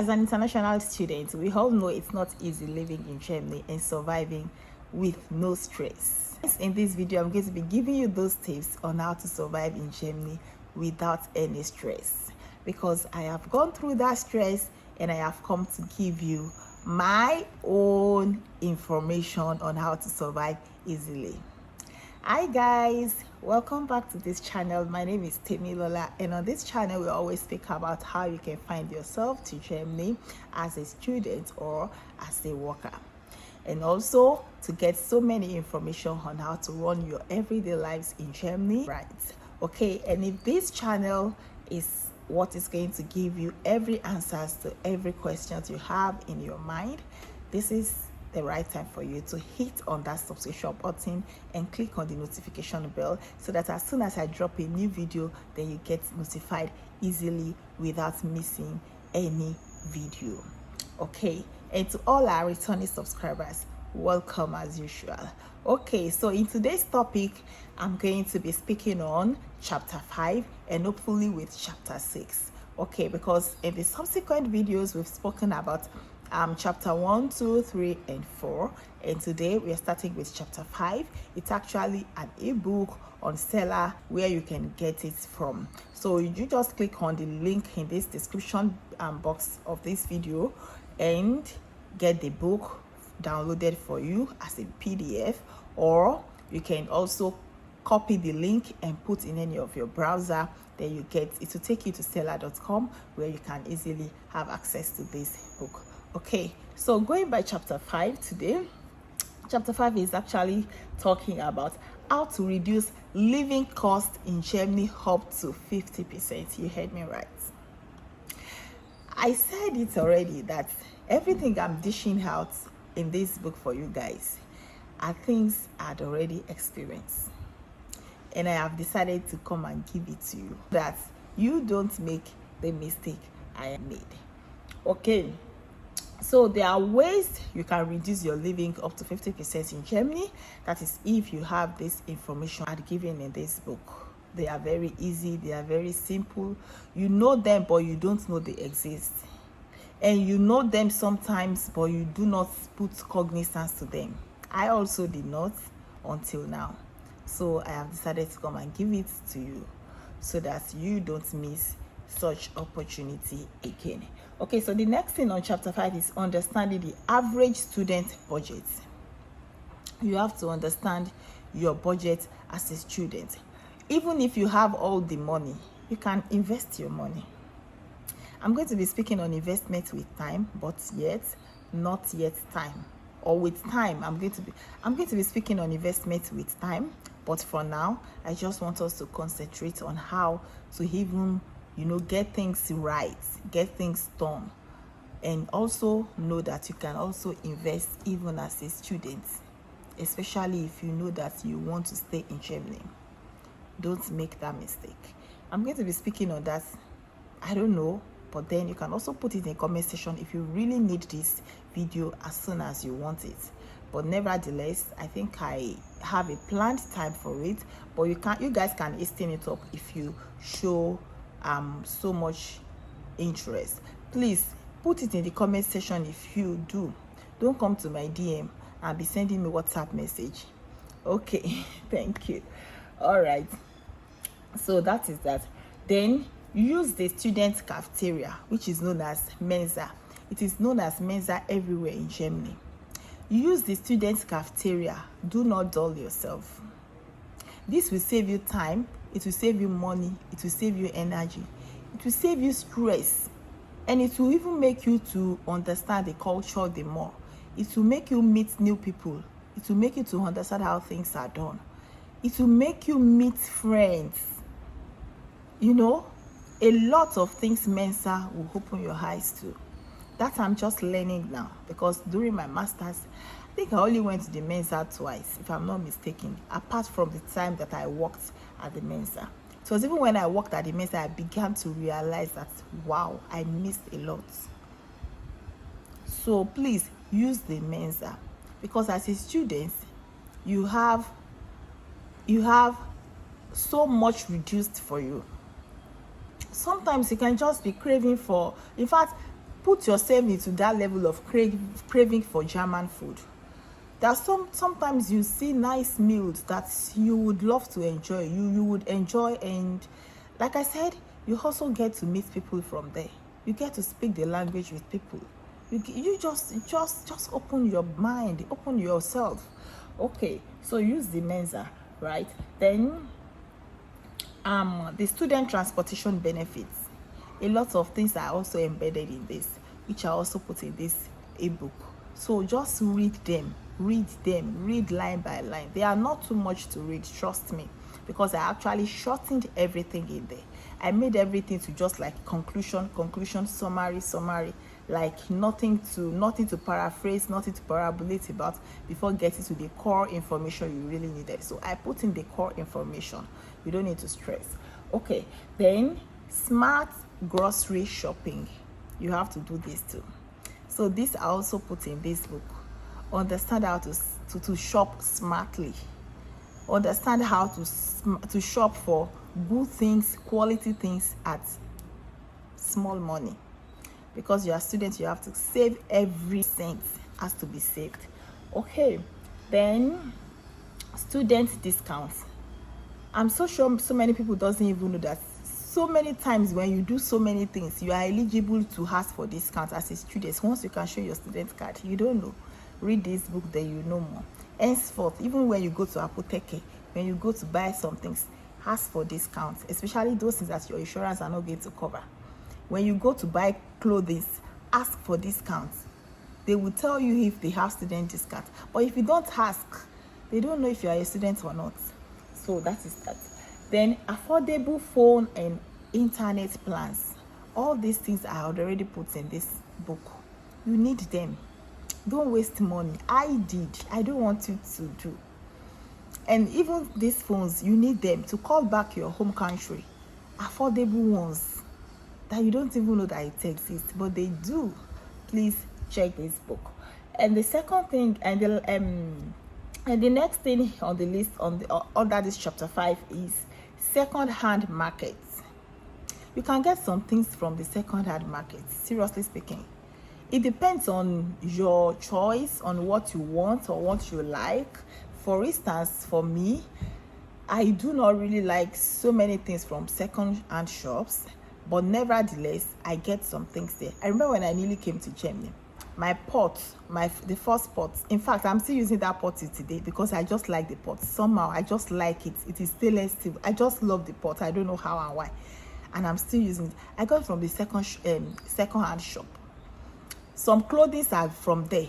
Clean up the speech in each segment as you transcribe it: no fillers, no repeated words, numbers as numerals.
As an international student, we all know it's not easy living in Germany and surviving with no stress. In this video, I'm going to be giving you those tips on how to survive in Germany without any stress, because I have gone through that stress and I have come to give you my own information on how to survive easily. Hi guys, welcome back to this channel. My name is Lola, and on this channel we always speak about how you can find yourself to Germany as a student or as a worker, and also to get so many information on how to run your everyday lives in Germany, right? Okay, and if this channel is what is going to give you every answers to every question you have in your mind, this is the right time for you to hit on that subscription button and click on the notification bell, so that as soon as I drop a new video, then you get notified easily without missing any video. Okay, and to all our returning subscribers, welcome as usual. Okay, so in today's topic, I'm going to be speaking on chapter 5 and hopefully with chapter 6. Okay, because in the subsequent videos we've spoken about chapter 1, 2, 3 and 4, and today we are starting with chapter 5. It's actually an ebook on Selar where you can get it from. So you just click on the link in this description box of this video and get the book downloaded for you as a PDF, or you can also copy the link and put in any of your browser. Then you get it will take you to selar.com where you can easily have access to this book. Okay, so going by chapter 5 today, chapter 5 is actually talking about how to reduce living costs in Germany up to 50%. You heard me right. I said it already that everything I'm dishing out in this book for you guys are things I'd already experienced, and I have decided to come and give it to you that you don't make the mistake I made. Okay, so there are ways you can reduce your living up to 50% in Germany. That is if you have this information I've given in this book. They are very easy, they are very simple. You know them, but you don't know they exist. And you know them sometimes, but you do not put cognizance to them. I also did not until now. So I have decided to come and give it to you so that you don't miss such opportunity again. Okay, so the next thing on chapter 5 is understanding the average student budget. You have to understand your budget as a student. Even if you have all the money, you can invest your money. I'm going to be speaking on investment with time, but not yet time. Or with time, I'm going to be speaking on investment with time, but for now I just want us to concentrate on how to even get things right, get things done, and also know that you can also invest even as a student, especially if you know that you want to stay in Germany. Don't make that mistake. I'm going to be speaking on that. I don't know, but then you can also put it in the comment section if you really need this video as soon as you want it. But nevertheless, I think I have a planned time for it, but you guys can hasten it up if you show so much interest. Please put it in the comment section if you do. Don't come to my DM and be sending me WhatsApp message. Okay, thank you. All right, so that is that. Then use the student cafeteria, which is known as Mensa. It is known as Mensa everywhere in Germany. Use the student cafeteria. Do not dull yourself. This will save you time, it will save you money, it will save you energy, it will save you stress, and it will even make you to understand the culture the more. It will make you meet new people. It will make you to understand how things are done. It will make you meet friends. A lot of things Mensa will open your eyes to. That I'm just learning now, because during my master's, I think I only went to the Mensa twice, if I'm not mistaken, apart from the time that I worked at the Mensa. It was even when I worked at the Mensa I began to realize that, wow, I missed a lot. So please use the Mensa, because as a student, you have so much reduced for you. Sometimes you can just be craving for, in fact, put yourself into that level of craving for German food. There are sometimes you see nice meals that you would love to enjoy, you would enjoy, and like I said, you also get to meet people from there. You get to speak the language with people. You just open your mind, open yourself. Okay, so use the Mensa, right? Then the student transportation benefits. A lot of things are also embedded in this, which are also put in this ebook. So just read them, read line by line. They are not too much to read, trust me, because I actually shortened everything in there. I made everything to just like conclusion, summary, like nothing to paraphrase, nothing to parabolate about before getting to the core information you really needed. So I put in the core information. You don't need to stress. Okay, then smart grocery shopping. You have to do this too. So this I also put in this book. Understand how to shop smartly. Understand how to shop for good things, quality things at small money. Because you are students, you have to save. Every cent has to be saved. Okay, then student discounts. I'm so sure so many people doesn't even know that so many times when you do so many things, you are eligible to ask for discounts as a student. Once you can show your student card, you don't know. Read this book, then you know more. Henceforth, even when you go to Apotheke, when you go to buy some things, ask for discounts, especially those things that your insurance are not going to cover. When you go to buy clothes, ask for discounts. They will tell you if they have student discount. But if you don't ask, they don't know if you are a student or not. So that is that. Then affordable phone and internet plans. All these things I had already put in this book. You need them. Don't waste money. I did. I don't want you to do. And even these phones, you need them to call back your home country. Affordable ones that you don't even know that it exists, but they do. Please check this book. And the second thing, and the next thing on the list under this chapter 5 is second-hand markets. You can get some things from the second-hand markets. Seriously speaking, it depends on your choice, on what you want or what you like. For instance, for me, I do not really like so many things from second-hand shops, but nevertheless, I get some things there. I remember when I nearly came to Germany, my pot, the first pot, in fact, I'm still using that pot today because I just like the pot. Somehow, I just like it. It is stainless steel. I just love the pot. I don't know how and why. And I'm still using it. I got it from the second-hand shop. Some clothing are from there.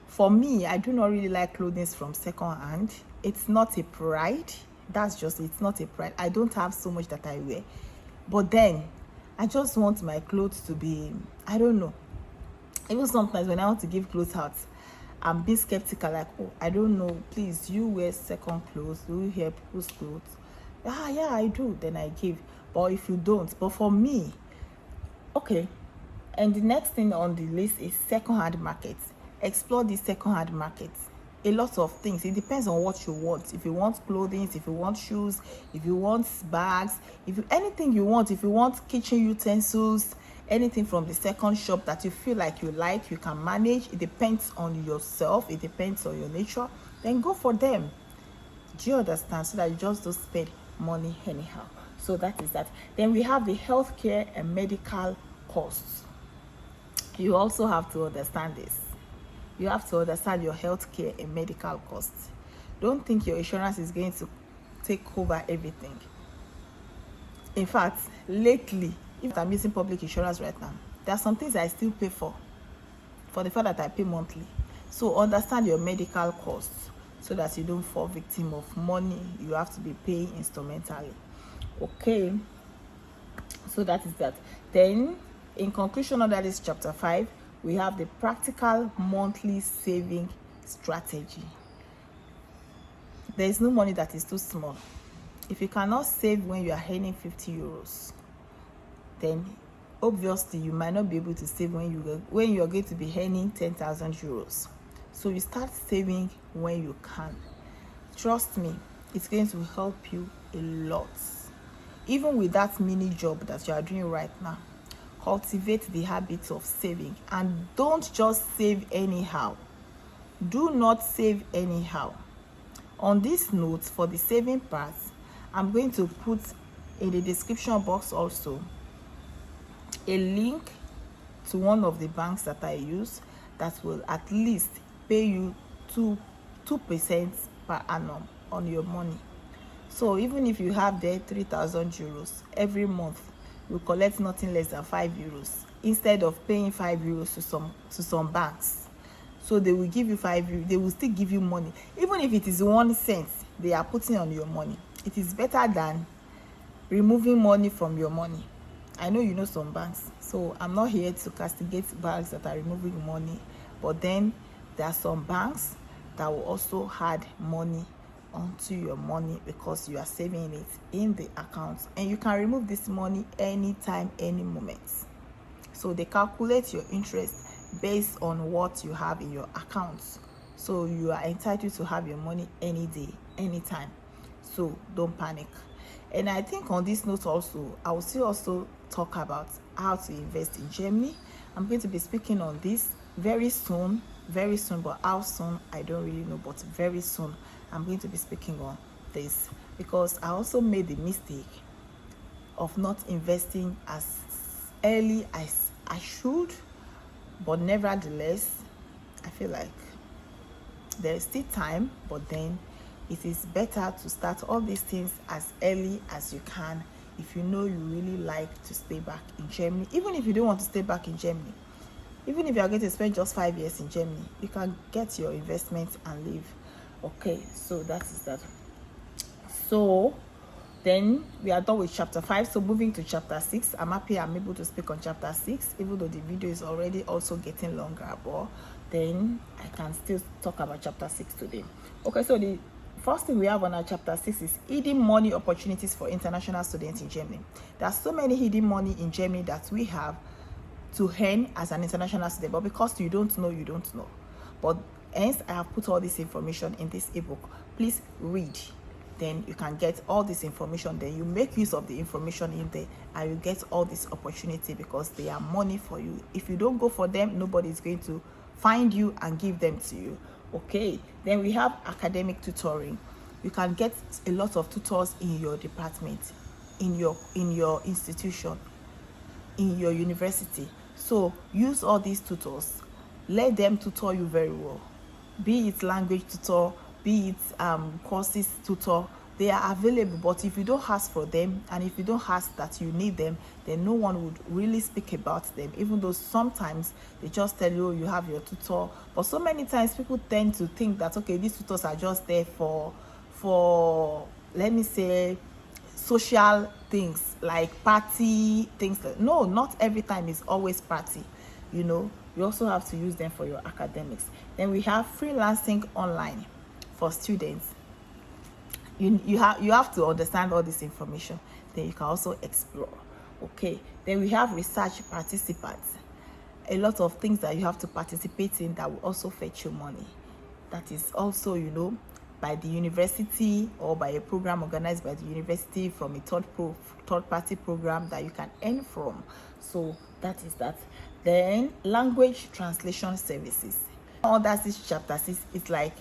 For me, I do not really like clothing from second-hand. It's not a pride. That's just, it's not a pride. I don't have so much that I wear. But then, I just want my clothes to be, I don't know. Even sometimes when I want to give clothes out, I'm being skeptical, like, oh, I don't know, please, you wear second clothes, do you wear people's clothes? Yeah, I do, then I give. But if you don't, but for me, okay. And the next thing on the list is second-hand markets. Explore the second-hand markets. A lot of things. It depends on what you want. If you want clothing, if you want shoes, if you want bags, anything you want, if you want kitchen utensils, anything from the second shop that you feel like you can manage. It depends on yourself. It depends on your nature. Then go for them. Do you understand? So that you just don't spend money anyhow. So that is that. Then we have the healthcare and medical costs. You also have to understand this. You have to understand your healthcare and medical costs. Don't think your insurance is going to take over everything. In fact, lately, if I'm using public insurance right now, there are some things I still pay for the fact that I pay monthly. So understand your medical costs so that you don't fall victim of money you have to be paying instrumentally. Okay, so that is that. Then, in conclusion under this chapter 5, we have the practical monthly saving strategy. There is no money that is too small. If you cannot save when you are earning 50 euros, then obviously you might not be able to save when you are going to be earning 10,000 euros. So you start saving when you can. Trust me, it's going to help you a lot. Even with that mini job that you are doing right now, cultivate the habit of saving, and don't just save anyhow. Do not save anyhow. On this note, for the saving part, I'm going to put in the description box also a link to one of the banks that I use that will at least pay you 2% per annum on your money. So even if you have there 3,000 euros every month, you collect nothing less than 5 euros instead of paying 5 euros to some banks. So they will give you 5 euros, they will still give you money. Even if it is 1 cent they are putting on your money, it is better than removing money from your money. I know you know some banks, so I'm not here to castigate banks that are removing money, but then there are some banks that will also add money onto your money because you are saving it in the account, and you can remove this money anytime, any moment. So they calculate your interest based on what you have in your account, so you are entitled to have your money any day, anytime. So don't panic. And I think on this note also, I will still also talk about how to invest in Germany. I'm going to be speaking on this very soon, but how soon I don't really know, but very soon I'm going to be speaking on this, because I also made the mistake of not investing as early as I should. But nevertheless, I feel like there is still time, but then it is better to start all these things as early as you can if you know you really like to stay back in Germany. Even if you don't want to stay back in Germany, even if you are going to spend just 5 years in Germany, you can get your investment and leave. Okay, so that is that. So then we are done with chapter 5. So moving to chapter 6, I'm happy I'm able to speak on chapter 6, even though the video is already also getting longer, but then I can still talk about chapter 6 today. Okay, so the first thing we have on our chapter 6 is hidden money opportunities for international students in Germany. There are so many hidden money in Germany that we have to earn as an international student, but because you don't know, you don't know. But hence I have put all this information in this ebook. Please read, then you can get all this information. Then you make use of the information in there and you get all this opportunity, because they are money for you. If you don't go for them, nobody is going to find you and give them to you. Okay, then we have academic tutoring. You can get a lot of tutors in your department, in your institution, in your university. So use all these tutors, let them tutor you very well, be it language tutor, be it courses tutor. They are available, but if you don't ask for them, and if you don't ask that you need them, then no one would really speak about them, even though sometimes they just tell you, oh, you have your tutor. But so many times people tend to think that, okay, these tutors are just there for let me say social things like party things. No, not every time is always party. You also have to use them for your academics. Then we have freelancing online for students. You have to understand all this information, then you can also explore. Okay, then we have research participants. A lot of things that you have to participate in that will also fetch you money. That is also by the university, or by a program organized by the university, from a third party program that you can earn from. So that is that. Then language translation services. All that is chapter 6. It's like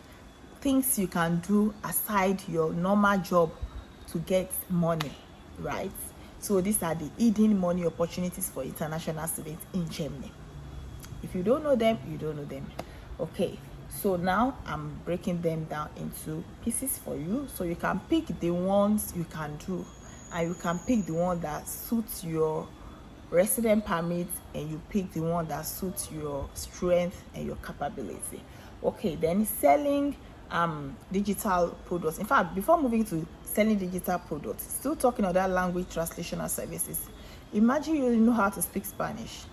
things you can do aside your normal job to get money, right? So these are the hidden money opportunities for international students in Germany. If you don't know them, you don't know them. Okay, so now I'm breaking them down into pieces for you, so you can pick the ones you can do, and you can pick the one that suits your resident permit, and you pick the one that suits your strength and your capability. Okay, then selling digital products. In fact, before moving to selling digital products, still talking about language translation services. Imagine you know how to speak Spanish,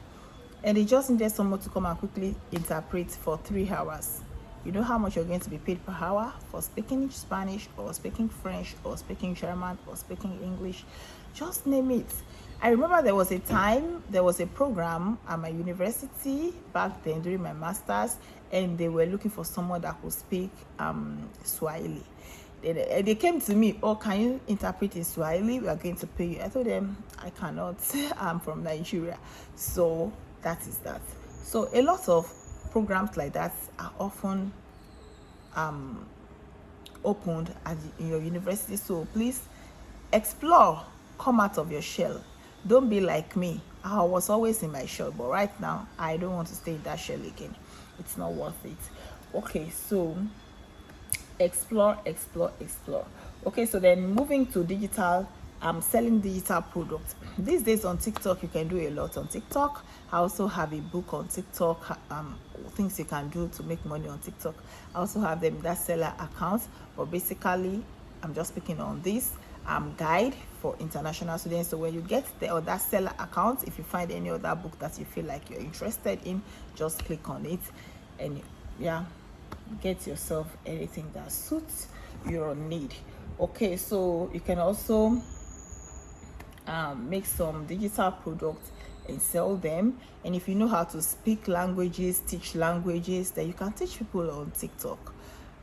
and they just needed someone to come and quickly interpret for 3 hours. You know how much you're going to be paid per hour for speaking Spanish, or speaking French, or speaking German, or speaking English? Just name it. I remember there was a program at my university back then during my master's, and they were looking for someone that could speak Swahili. They came to me, oh, can you interpret in Swahili? We are going to pay you. I told them I cannot. I'm from Nigeria. So that is that. So a lot of programs like that are often opened in your university. So please explore, come out of your shell. Don't be like me. I was always in my shell, but right now I don't want to stay in that shell again. It's not worth it. Okay, so explore. Okay, so then moving to digital, selling digital products. These days on TikTok, you can do a lot on TikTok. I also have a book on TikTok, things you can do to make money on TikTok. I also have them that Selar account, but basically I'm just speaking on this guide for international students. So when you get the other Selar account, if you find any other book that you feel like you're interested in, just click on it and yeah, get yourself anything that suits your need. Okay, so you can also make some digital products and sell them. And if you know how to speak languages, teach languages, then you can teach people on TikTok.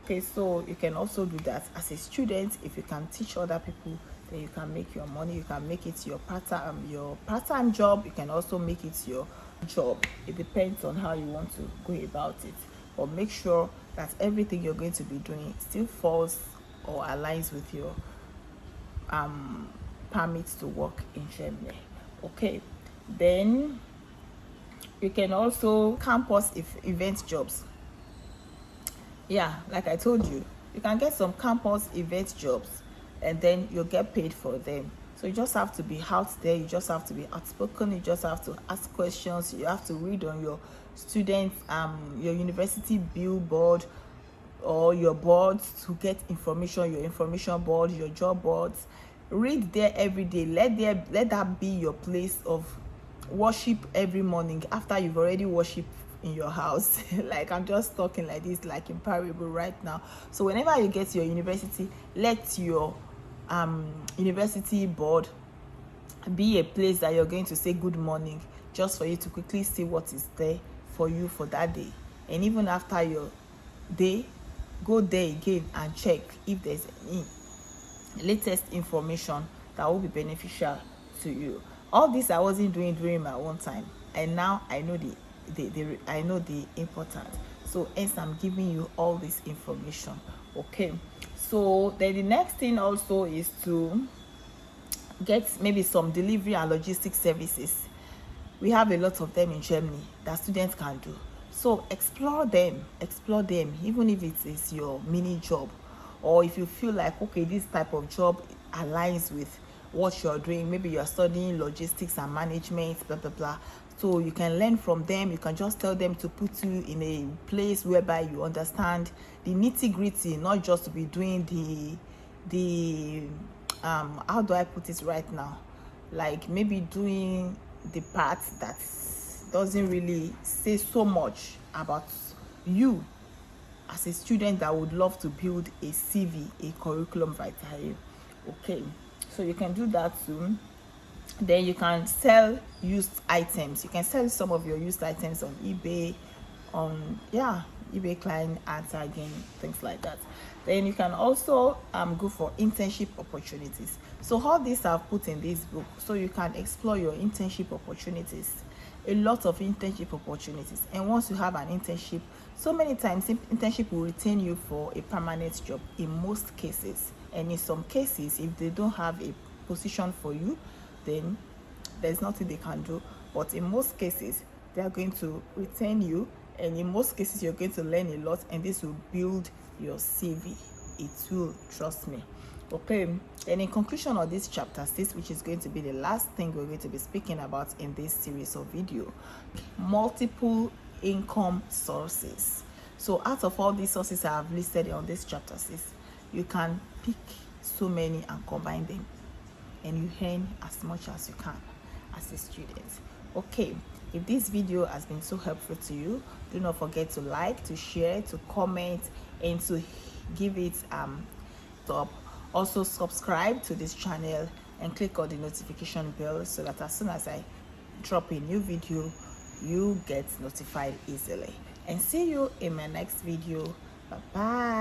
Okay, so you can also do that as a student. If you can teach other people, then you can make your money. You can make it your part-time job. You can also make it your job. It depends on how you want to go about it, but make sure that everything you're going to be doing still falls or aligns with your permits to work in Germany. Okay, then you can also campus event jobs. Yeah, like I told you, you can get some campus event jobs and then you'll get paid for them. So you just have to be out there, you just have to be outspoken, you just have to ask questions, you have to read on your students your university billboard or your boards to get information, your information board, your job boards. Read there every day. Let that be your place of worship every morning after you've already worshipped in your house. Like I'm just talking like this, like in parable right now. So whenever you get to your university, let your university board be a place that you're going to say good morning, just for you to quickly see what is there for you for that day. And even after your day, go there again and check if there's any latest information that will be beneficial to you. All this I wasn't doing during my own time, and now I know I know the importance. So hence I'm giving you all this information. Okay, so then the next thing also is to get maybe some delivery and logistics services. We have a lot of them in Germany that students can do. So explore them, even if it is your mini job, or if you feel like, okay, this type of job aligns with what you're doing. Maybe you're studying logistics and management, blah blah blah. So you can learn from them. You can just tell them to put you in a place whereby you understand the nitty-gritty, not just to be doing the how do I put it right now, like maybe doing the part that doesn't really say so much about you as a student that would love to build a CV, a curriculum vitae. Okay, so you can do that too. Then you can sell used items. You can sell some of your used items on eBay, on eBay client and tagging, things like that. Then you can also go for internship opportunities. So all these I've put in this book so you can explore your internship opportunities. A lot of internship opportunities, and once you have an internship, so many times internship will retain you for a permanent job in most cases. And in some cases, if they don't have a position for you, then there's nothing they can do. But in most cases, they are going to retain you, and in most cases you're going to learn a lot, and this will build your CV. It will, trust me. Okay, and in conclusion of this chapter 6, which is going to be the last thing we're going to be speaking about in this series of video, multiple income sources. So out of all these sources I have listed on this chapter 6, you can pick so many and combine them, and you earn as much as you can as a student. Okay, if this video has been so helpful to you, do not forget to like, to share, to comment, and to give it up. Also subscribe to this channel and click on the notification bell so that as soon as I drop a new video, you get notified easily. And see you in my next video. Bye bye.